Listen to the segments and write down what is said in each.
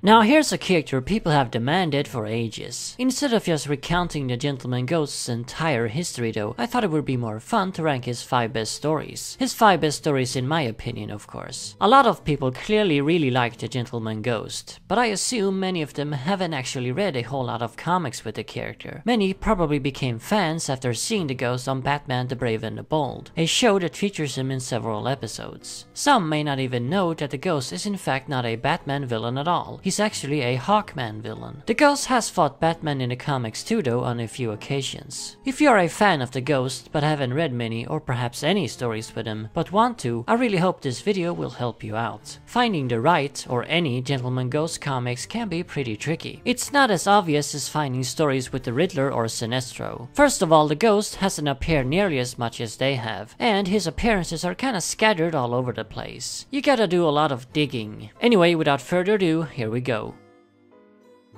Now here's a character people have demanded for ages. Instead of just recounting the Gentleman Ghost's entire history though, I thought it would be more fun to rank his 5 best stories. His 5 best stories in my opinion, of course. A lot of people clearly really like the Gentleman Ghost, but I assume many of them haven't actually read a whole lot of comics with the character. Many probably became fans after seeing the Ghost on Batman the Brave and the Bold, a show that features him in several episodes. Some may not even know that the Ghost is in fact not a Batman villain at all. He's actually a Hawkman villain. The Ghost has fought Batman in the comics too though on a few occasions. If you are a fan of the Ghost but haven't read many or perhaps any stories with him but want to, I really hope this video will help you out. Finding the right or any Gentleman Ghost comics can be pretty tricky. It's not as obvious as finding stories with the Riddler or Sinestro. First of all, the Ghost hasn't appeared nearly as much as they have, and his appearances are kinda scattered all over the place. You gotta do a lot of digging. Anyway, without further ado, here we go.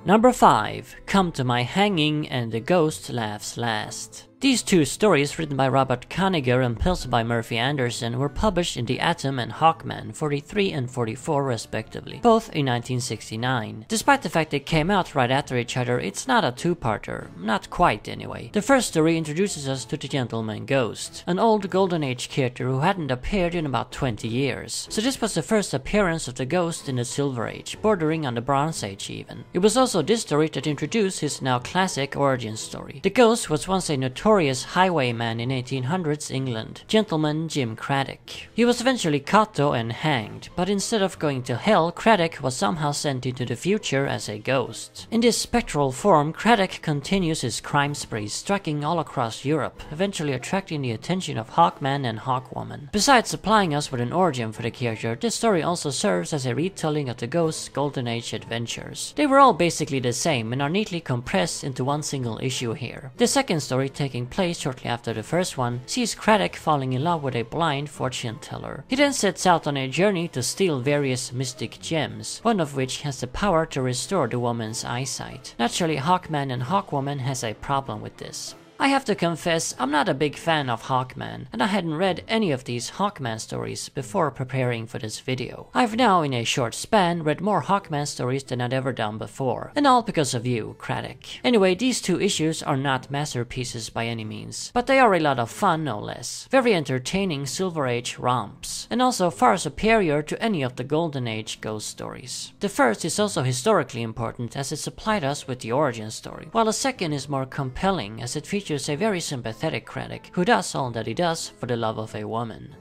Number 5. Come to My Hanging and the Ghost Laughs Last. These 2 stories, written by Robert Kanigher and penciled by Murphy Anderson, were published in The Atom and Hawkman 43 and 44 respectively, both in 1969. Despite the fact they came out right after each other, it's not a 2-parter. Not quite anyway. The first story introduces us to the Gentleman Ghost, an old Golden Age character who hadn't appeared in about 20 years. So this was the first appearance of the Ghost in the Silver Age, bordering on the Bronze Age even. It was also this story that introduced his now classic origin story. The Ghost was once a notorious highwayman in 1800s England, Gentleman Jim Craddock. He was eventually caught though and hanged, but instead of going to hell, Craddock was somehow sent into the future as a ghost. In this spectral form, Craddock continues his crime sprees, striking all across Europe, eventually attracting the attention of Hawkman and Hawkwoman. Besides supplying us with an origin for the character, this story also serves as a retelling of the Ghost's Golden Age adventures. They were all basically the same and are neatly compressed into one single issue here. The second story, taking place shortly after the first one, sees Craddock falling in love with a blind fortune teller. He then sets out on a journey to steal various mystic gems, one of which has the power to restore the woman's eyesight. Naturally, Hawkman and Hawkwoman has a problem with this. I have to confess, I'm not a big fan of Hawkman, and I hadn't read any of these Hawkman stories before preparing for this video. I've now, in a short span, read more Hawkman stories than I'd ever done before, and all because of you, Craddock. Anyway, these 2 issues are not masterpieces by any means, but they are a lot of fun no less. Very entertaining Silver Age romps, and also far superior to any of the Golden Age ghost stories. The first is also historically important as it supplied us with the origin story, while the second is more compelling as it features a very sympathetic Craddock who does all that he does for the love of a woman.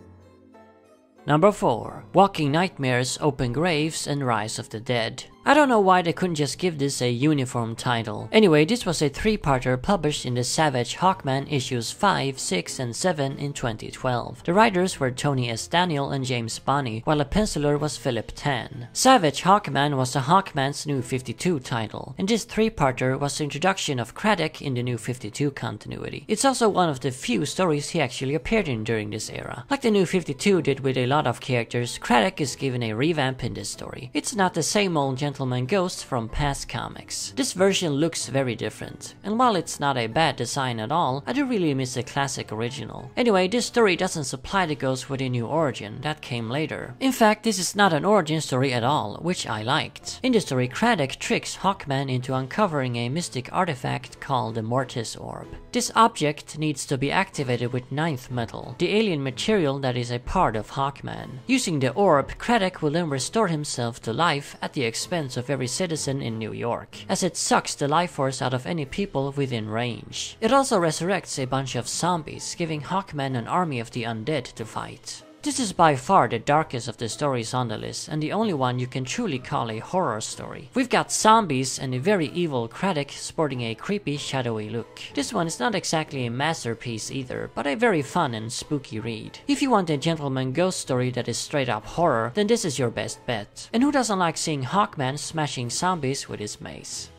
Number 4. Walking Nightmares, Open Graves, and Rise of the Dead. I don't know why they couldn't just give this a uniform title. Anyway, this was a 3-parter published in the Savage Hawkman issues 5, 6, and 7 in 2012. The writers were Tony S. Daniel and James Bonney, while the penciler was Philip Tan. Savage Hawkman was the Hawkman's New 52 title, and this 3-parter was the introduction of Craddock in the New 52 continuity. It's also one of the few stories he actually appeared in during this era. Like the New 52 did with a lot of characters, Craddock is given a revamp in this story. It's not the same old Gentleman Ghost from past comics. This version looks very different, and while it's not a bad design at all, I do really miss the classic original. Anyway, this story doesn't supply the Ghost with a new origin, that came later. In fact, this is not an origin story at all, which I liked. In the story, Craddock tricks Hawkman into uncovering a mystic artifact called the Mortis Orb. This object needs to be activated with 9th metal, the alien material that is a part of Hawkman. Using the orb, Craddock will then restore himself to life at the expense of every citizen in New York, as it sucks the life force out of any people within range. It also resurrects a bunch of zombies, giving Hawkman an army of the undead to fight. This is by far the darkest of the stories on the list, and the only one you can truly call a horror story. We've got zombies and a very evil Craddock sporting a creepy, shadowy look. This one is not exactly a masterpiece either, but a very fun and spooky read. If you want a Gentleman Ghost story that is straight up horror, then this is your best bet. And who doesn't like seeing Hawkman smashing zombies with his mace?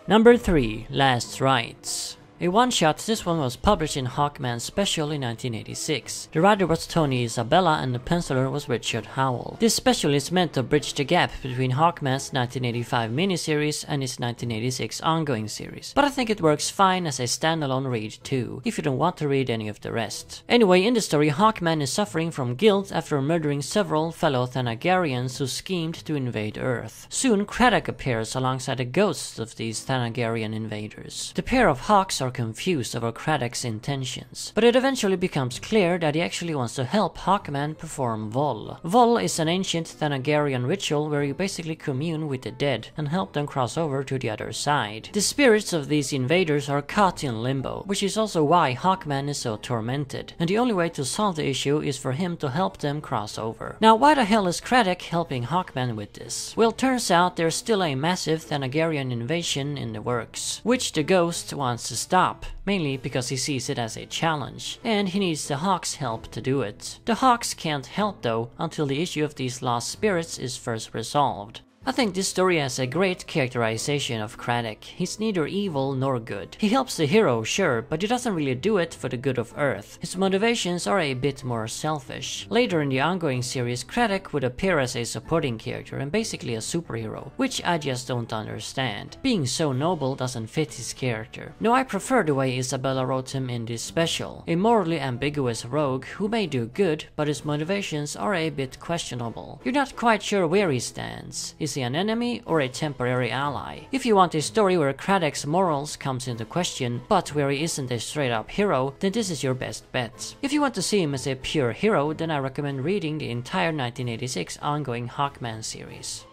Number 3. Last Rites. A one-shot, this one was published in Hawkman's Special in 1986. The writer was Tony Isabella and the penciler was Richard Howell. This special is meant to bridge the gap between Hawkman's 1985 miniseries and his 1986 ongoing series, but I think it works fine as a standalone read too, if you don't want to read any of the rest. Anyway, in the story, Hawkman is suffering from guilt after murdering several fellow Thanagarians who schemed to invade Earth. Soon, Craddock appears alongside the ghosts of these Thanagarian invaders. The pair of Hawks are confused over Craddock's intentions, but it eventually becomes clear that he actually wants to help Hawkman perform Vol. Vol is an ancient Thanagarian ritual where you basically commune with the dead and help them cross over to the other side. The spirits of these invaders are caught in limbo, which is also why Hawkman is so tormented, and the only way to solve the issue is for him to help them cross over. Now, why the hell is Craddock helping Hawkman with this? Well, turns out there's still a massive Thanagarian invasion in the works, which the Ghost wants to stop, mainly because he sees it as a challenge, and he needs the Hawks' help to do it. The Hawks can't help though until the issue of these lost spirits is first resolved. I think this story has a great characterization of Craddock. He's neither evil nor good. He helps the hero, sure, but he doesn't really do it for the good of Earth. His motivations are a bit more selfish. Later in the ongoing series, Craddock would appear as a supporting character and basically a superhero, which I just don't understand. Being so noble doesn't fit his character. No, I prefer the way Isabella wrote him in this special. A morally ambiguous rogue who may do good, but his motivations are a bit questionable. You're not quite sure where he stands. Is he an enemy or a temporary ally? If you want a story where Craddock's morals comes into question, but where he isn't a straight-up hero, then this is your best bet. If you want to see him as a pure hero, then I recommend reading the entire 1986 ongoing Hawkman series.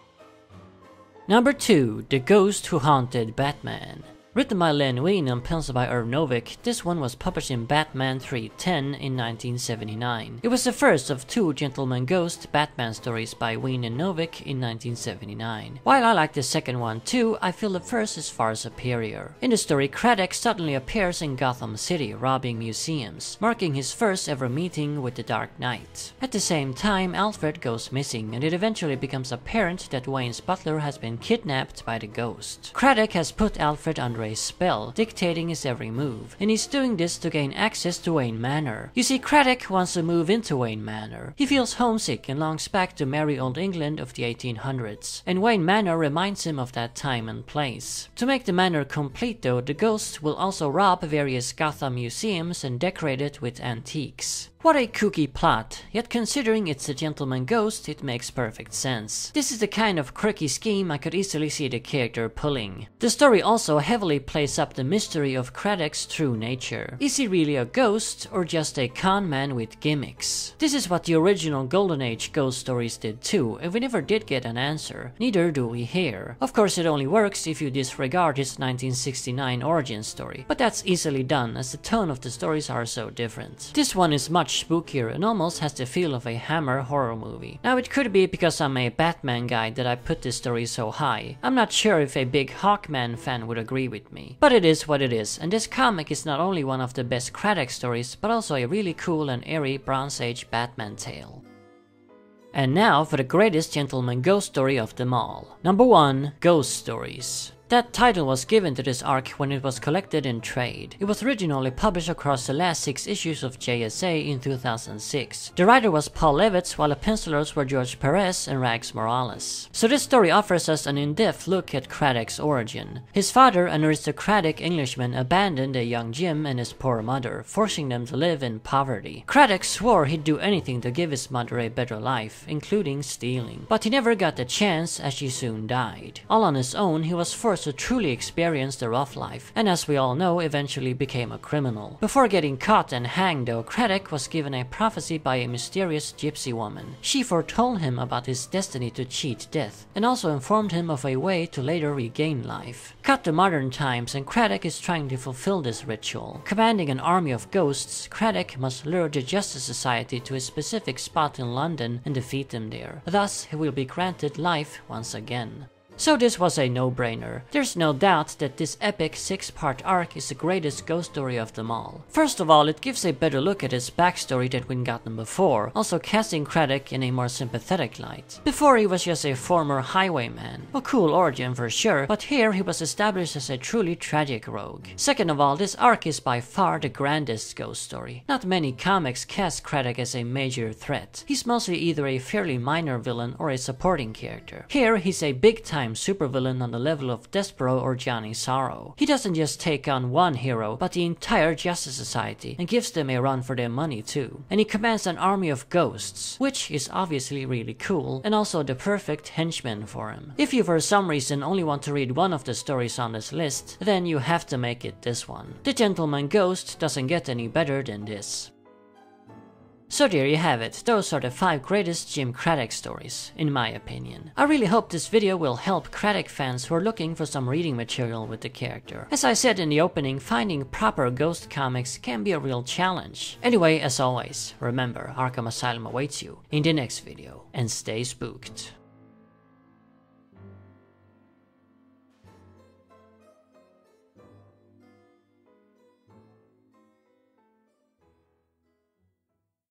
Number 2. The Ghost Who Haunted Batman. Written by Len Wein and penciled by Irv Novick, this one was published in Batman 310 in 1979. It was the first of 2 Gentleman Ghost Batman stories by Wein and Novick in 1979. While I like the second one too, I feel the first is far superior. In the story, Craddock suddenly appears in Gotham City, robbing museums, marking his first ever meeting with the Dark Knight. At the same time, Alfred goes missing, and it eventually becomes apparent that Wayne's butler has been kidnapped by the Ghost. Craddock has put Alfred under a spell, dictating his every move, and he's doing this to gain access to Wayne Manor. You see, Craddock wants to move into Wayne Manor. He feels homesick and longs back to merry old England of the 1800s, and Wayne Manor reminds him of that time and place. To make the manor complete though, the Ghost will also rob various Gotham museums and decorate it with antiques. What a kooky plot, yet considering it's a Gentleman Ghost, it makes perfect sense. This is the kind of quirky scheme I could easily see the character pulling. The story also heavily plays up the mystery of Craddock's true nature. Is he really a ghost, or just a con man with gimmicks? This is what the original Golden Age ghost stories did too, and we never did get an answer. Neither do we here. Of course, it only works if you disregard his 1969 origin story, but that's easily done as the tone of the stories are so different. This one is much spookier and almost has the feel of a Hammer horror movie. Now, it could be because I'm a Batman guy that I put this story so high. I'm not sure if a big Hawkman fan would agree with me. But it is what it is, and this comic is not only one of the best Craddock stories, but also a really cool and airy Bronze Age Batman tale. And now for the greatest Gentleman Ghost story of them all. Number 1. Ghost Stories. That title was given to this arc when it was collected in trade. It was originally published across the last 6 issues of JSA in 2006. The writer was Paul Levitz, while the pencilers were George Perez and Rags Morales. So this story offers us an in-depth look at Craddock's origin. His father, an aristocratic Englishman, abandoned a young Jim and his poor mother, forcing them to live in poverty. Craddock swore he'd do anything to give his mother a better life, including stealing. But he never got the chance, as she soon died. All on his own, he was forced to truly experience the rough life, and as we all know, eventually became a criminal. Before getting caught and hanged though, Craddock was given a prophecy by a mysterious gypsy woman. She foretold him about his destiny to cheat death, and also informed him of a way to later regain life. Cut to modern times, and Craddock is trying to fulfill this ritual. Commanding an army of ghosts, Craddock must lure the Justice Society to a specific spot in London and defeat them there. Thus, he will be granted life once again. So this was a no-brainer. There's no doubt that this epic 6-part arc is the greatest ghost story of them all. First of all, it gives a better look at his backstory than we'd gotten before, also casting Craddock in a more sympathetic light. Before he was just a former highwayman. A cool origin for sure, but here he was established as a truly tragic rogue. Second of all, this arc is by far the grandest ghost story. Not many comics cast Craddock as a major threat. He's mostly either a fairly minor villain or a supporting character. Here, he's a big-time supervillain on the level of Despero or Johnny Sorrow. He doesn't just take on one hero, but the entire Justice Society, and gives them a run for their money too. And he commands an army of ghosts, which is obviously really cool, and also the perfect henchman for him. If you for some reason only want to read one of the stories on this list, then you have to make it this one. The Gentleman Ghost doesn't get any better than this. So there you have it, those are the 5 greatest Jim Craddock stories, in my opinion. I really hope this video will help Craddock fans who are looking for some reading material with the character. As I said in the opening, finding proper ghost comics can be a real challenge. Anyway, as always, remember, Arkham Asylum awaits you in the next video, and stay spooked.